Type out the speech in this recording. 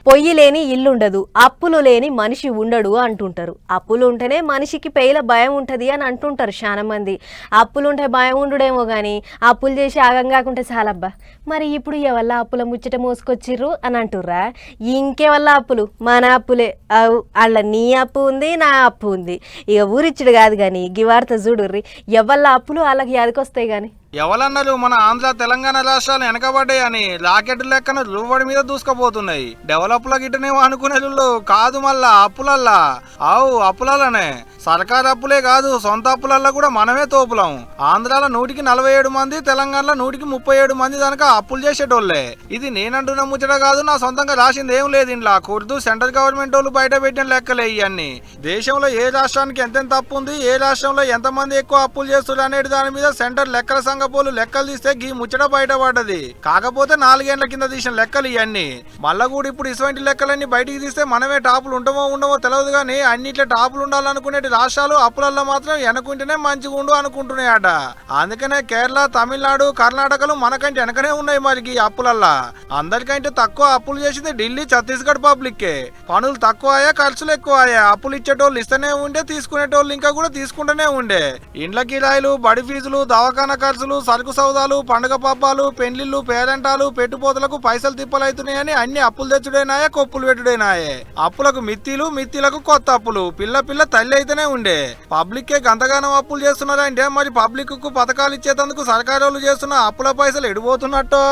పొయ్యి లేని ఇల్లుండదు, అప్పులు లేని మనిషి ఉండడు అంటుంటారు. అప్పులు ఉంటేనే మనిషికి పేల భయం ఉంటుంది అని అంటుంటారు చాలా మంది. అప్పులుంటే భయం ఉండుడేమో కానీ అప్పులు చేసి ఆగం కాకుంటే చాలబ్బా. మరి ఇప్పుడు ఎవల్ల అప్పుల ముచ్చట మోసుకొచ్చిర్రు అని అంటుర్రా? ఇంకెవల్ల అప్పులు? మన అప్పులే. వాళ్ళ నీ అప్పు ఉంది, నా అప్పు ఉంది. ఇక ఊరిచ్చుడు కాదు కానీ గివార్త చూడుర్రి, ఎవల్ల అప్పులు వాళ్ళకి యాదకొస్తాయి కానీ. ఎవరన్నారు మన ఆంధ్ర తెలంగాణ రాష్ట్రాలు వెనకబడ్డాయని? రాకెట్ లెక్కన రూబడి మీద దూసుకుపోతున్నాయి. డెవలప్ల గిట్టనేమో అనుకునేళ్ళు కాదు, మళ్ళా అప్పులల్లా. అప్పులనే సర్కారు అప్పులే కాదు, సొంత అప్పులల్లా కూడా మనమే తోపులాం. ఆంధ్రాలో 100కి 47 మంది, తెలంగాణలో 100కి 37 మంది దానిక అప్పులు చేసేటోళ్లే. ఇది నేనంటున్న ముచ్చట కాదు, నా సొంతంగా రాసింది ఏం లేదు ఇంట్లో. కుర్దు సెంట్రల్ గవర్నమెంట్ వాళ్ళు బయట పెట్టిన లెక్కలే ఇవన్నీ. దేశంలో ఏ రాష్ట్రానికి ఎంతెంత అప్పు ఉంది, ఏ రాష్ట్రంలో ఎంతమంది ఎక్కువ అప్పులు చేస్తున్నారు అనేది దాని మీద సెంటర్ లెక్కల సంఘపోలు లెక్కలు తీస్తే గీ ముచ్చట బయటపడ్డది. కాకపోతే 4 ఏళ్ల కింద తీసిన లెక్కలు ఇవన్నీ. మళ్ళా కూడా ఇప్పుడు ఇటువంటి లెక్కలన్నీ బయటికి తీస్తే మనమే టాపులు ఉండమో తెలియదు కానీ అన్నిట్ల టాపులు ఉండాలనుకునే రాష్ట్రాలు అప్పులల్లో మాత్రం వెనకుంటేనే మంచిగా ఉండు అనుకుంటున్నాయట. అందుకనే కేరళ, తమిళనాడు, కర్ణాటకలు మనకంటే వెనకనే ఉన్నాయి. మరి ఈ అప్పులల్లా అందరికంటే తక్కువ అప్పులు చేసింది ఢిల్లీ, ఛత్తీస్గఢ్ పబ్లిక్కే. పనులు తక్కువ అయ్యా, ఖర్చులు ఎక్కువ అయ్యా. అప్పులు ఇచ్చేటోళ్ళు ఇస్తూనే ఉండే, తీసుకునేటోళ్ళు ఇంకా కూడా తీసుకుంటూనే ఉండే. ఇండ్ల కిరాయిలు, బడి ఫీజులు, దవాఖానా ఖర్చులు, సరుకు సౌదాలు, పండుగ పబ్బాలు, పెండ్లిళ్ళు, పేరెంటాలు, పెట్టుపోతలకు పైసలు తిప్పలైతున్నాయని అన్ని అప్పులు తెచ్చుడైనాయే, కొప్పులు పెట్టుడైనాయే. అప్పులకు మిత్తిలకు కొత్త అప్పులు. పిల్ల తల్లి అయితేనే ఉండే. పబ్లిక్ కే గంతగానం అప్పులు చేస్తున్నారంటే మరి పబ్లిక్ కు పథకాలు ఇచ్చేందుకు సర్కారు వాళ్ళు చేస్తున్న అప్పుల పైసలు ఎడిపోతున్నట్టు.